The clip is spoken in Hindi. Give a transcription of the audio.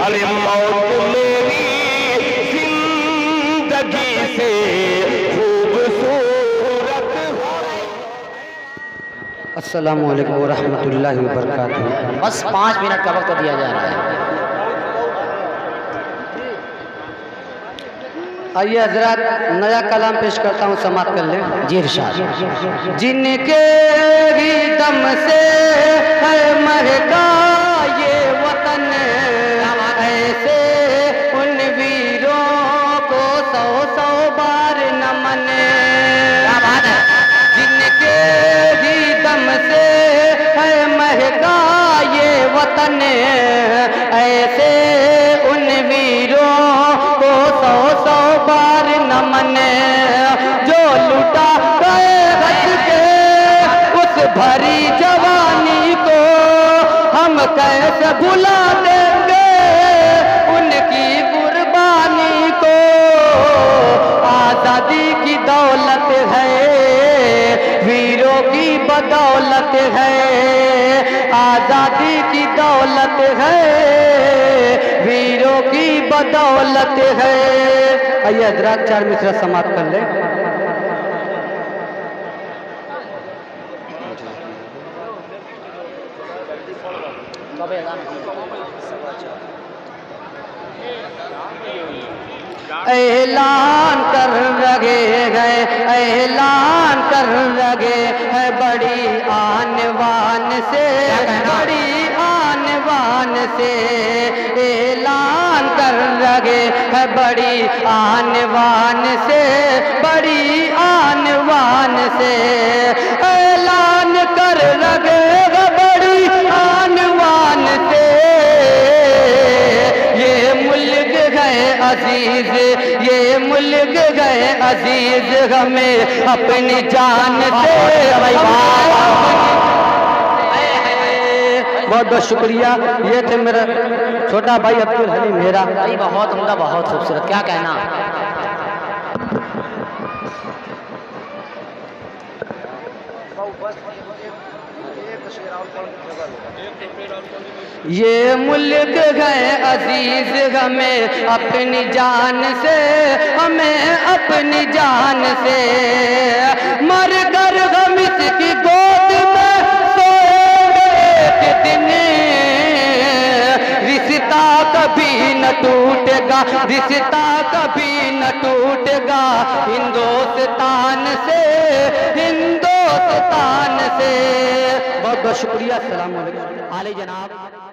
अरे मौत मेरी जिंदगी से खूबसूरत। अस्सलामु अलैकुम व रहमतुल्लाहि व बरकातुहू। बस 5 मिनट का वक्त दिया जा रहा है। आइए हजरत नया कलाम पेश करता हूँ, समाप्त कर लें। जी इरशाद। जिनके ही दम से है महका ये वतन, ऐसे उन वीरों को 100 बार नमन। जिनके ही दम से है महका ये वतन, ऐसे उन वीरों को 100 बार नमन। जो लुटा गए हंस के उस भरी जवानी को, हम कैसे भुला देंगे उनकी कुर्बानी को। आजादी की दौलत है, वीरों की बदौलत है। आजादी की दौलत है, वीरों की बदौलत है। आइए हजरात 4 मिसरा समाप्त कर लें। ऐलान कर रहे गए, ऐलान कर रहे है बड़ी आन बान से, बड़ी आन बान से। ऐलान कर रहे है बड़ी आन बान से, बड़ी आन बान से। ऐलान कर रहे है बड़ी आन बान से। ये मुल्क गए अजीज, ये मुल्क गए अजीज हमें अपनी जान से। बहुत बहुत शुक्रिया। ये थे मेरा छोटा भाई अब्दुल हलीम मेरा भाई, बहुत उम्दा, बहुत खूबसूरत, क्या कहना। ये मुल्क गए अजीज हमें अपनी जान से, हमें अपनी जान से। मर कर हम इसकी गोद में सोएंगे एक दिन, रिश्ता कभी न टूटेगा, रिश्ता कभी न टूटेगा। हिंदुस्तान से, हिंदुस्तान से। बहुत बहुत शुक्रिया। अस्सलाम वालेकुम। आले जनाब।